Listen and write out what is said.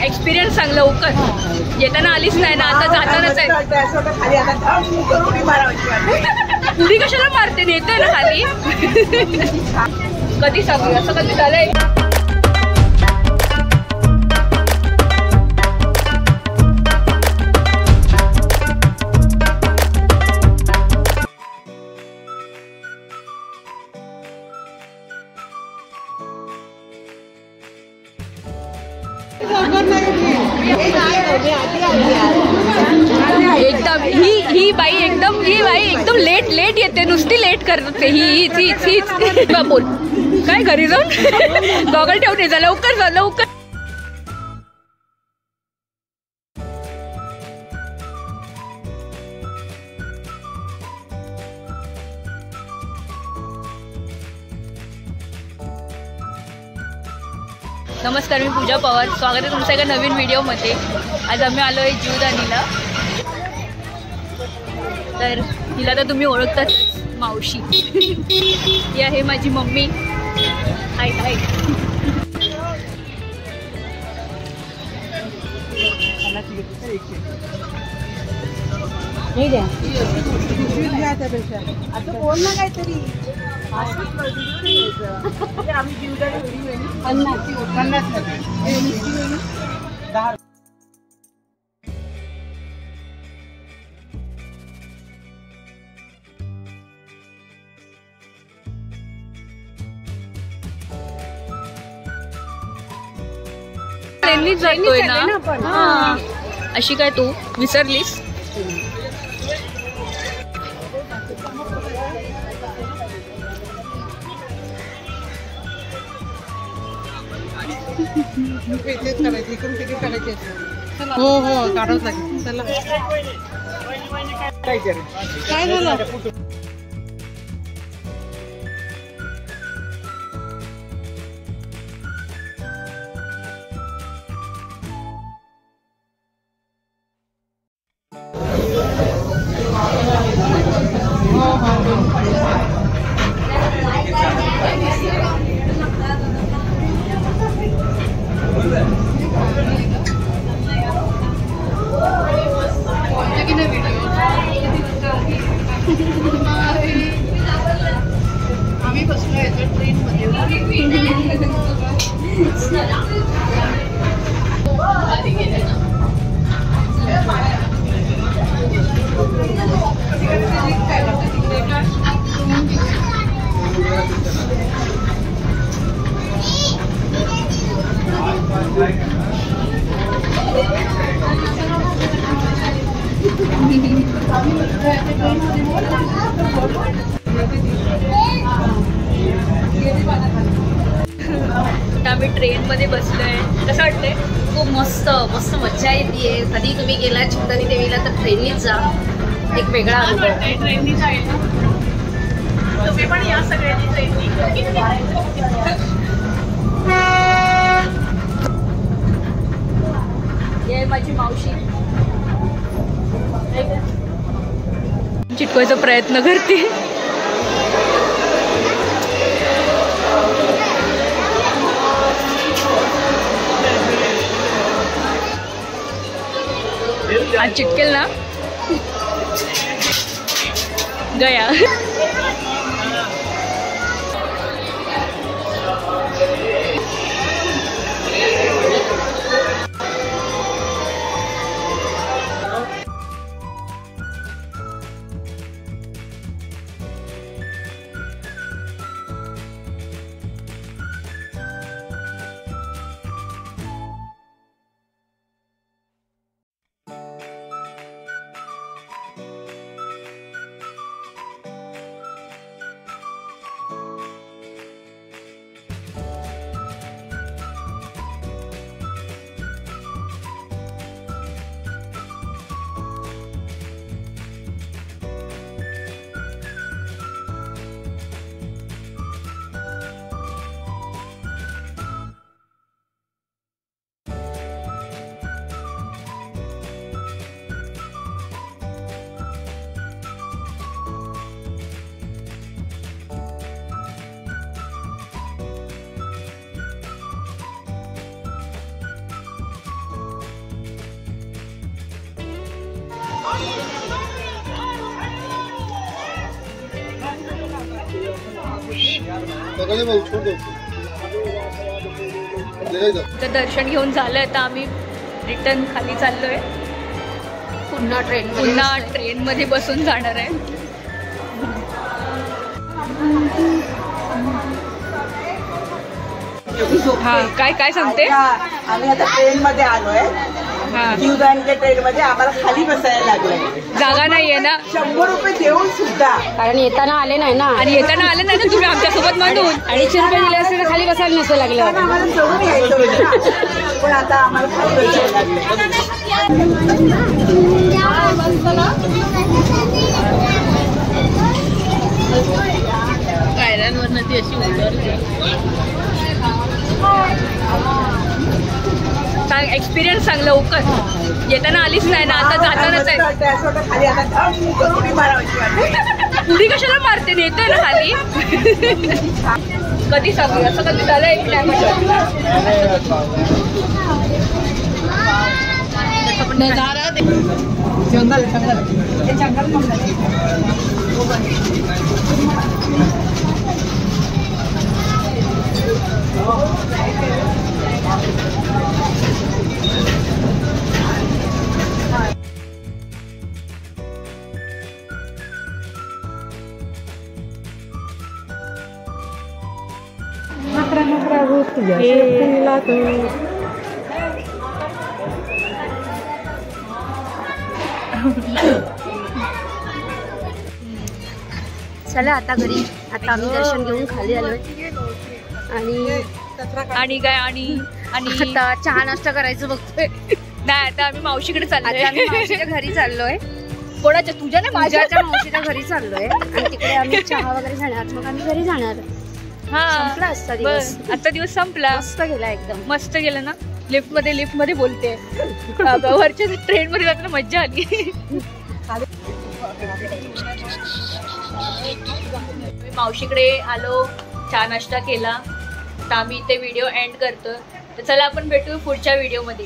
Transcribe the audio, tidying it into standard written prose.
Experience सांग लवकर. येताना आलीच नाही ना, आता जातानाच आहे. उडी कशाला मारते, नेते ना खाली. कधी सांगू, असं कधी झालंय? एकदम ही बाई एकदम लेट येते, नुसती लेट करते हीच. बोल काय, घरी जाऊन गॉगल ठेवून ये, जा लवकर. नमस्कार, मी पूजा पवार. स्वागत आहे तुमच्या एका नवीन व्हिडिओमध्ये. आज आम्ही आलो आहे जीवदानीला. तर हिला तर तुम्ही ओळखताच, मावशी. ही आहे माझी मम्मी. हाय. आता बोल ना काहीतरी. आम्ही जीवदानी 50 ट्रेननीच जातोय ना. अशी काय तू विसरलीस? हो काढावंच लागेल. चला काय झालं? आम्ही बसलो याच्या ट्रेनमध्ये. आम्ही ट्रेन मध्ये बसलोय. कसं वाटतंय? खूप मस्त मजा येते. कधी तुम्ही गेला जीवदानी देवीला तर ट्रेननीच जा, एक वेगळा अनुभव. ट्रेननी जायला तुम्ही पण या सगळ्यांनी ट्रेननी. ये माझी मावशी. चिटकवायचा प्रयत्न करते. आज चिटकेल ना, गया. तर दर्शन घेऊन झालंय, तर आम्ही रिटर्न खाली चाललोय. पुन्हा ट्रेन मध्ये बसून जाणार आहे. हा काय काय सांगते. आम्ही आता ट्रेन मध्ये आलोय. ट्रेन मध्ये आम्हाला खाली बसायला लागलंय. जागा नाहीये ना. 100 रुपये देऊन सुद्धा, कारण येताना आले नाही ना. आणि येताना आले नाही ना तुम्ही आमच्यासोबत मधून. 250 रुपये दिले असते तर खाली बसायला नसतं लागलं. आम्हाला चढून यायचं होतं, पण आता आम्हाला खाली बसायला लागलंय. पायऱ्यांवरनं ती अशी उतरते. एक्सपिरियन्स सांग लवकर. येताना आलीच नाही ना, आता जातानाच आहे. खाली आता उडी मारायची वाटते. उडी कशाला मारते, येते ना खाली. कधी सांगू, असं कधी झालंय जंगल जंगल हे जंगल चला आता घरी. आता आम्ही दर्शन घेऊन खाली आलोय आणि काय आणि आता चहा नाश्ता करायचं बघतोय. नाही, आता आम्ही मावशीकडे आता आम्ही चाललोय. मावशीच्या घरी चाललोय. कोणाच्या, तुझ्या नाही माझ्या. माझ्या मावशीच्या घरी चाललोय आणि तिकडे आम्ही चहा वगैरे जाणार. मग आम्ही घरी जाणार. संपला आजचा दिवस. आजचा दिवस संपला. मस्त गेला, एकदम मस्त गेलं ना. लिफ्ट मध्ये बोलते. वरच्या ट्रेन मध्ये जाताना मज्जा आली. मावशीकडे आलो, चहा नाश्ता केला. तर आम्ही इथे व्हिडिओ एंड करतो. तर चला आपण भेटू पुढच्या व्हिडिओ मध्ये.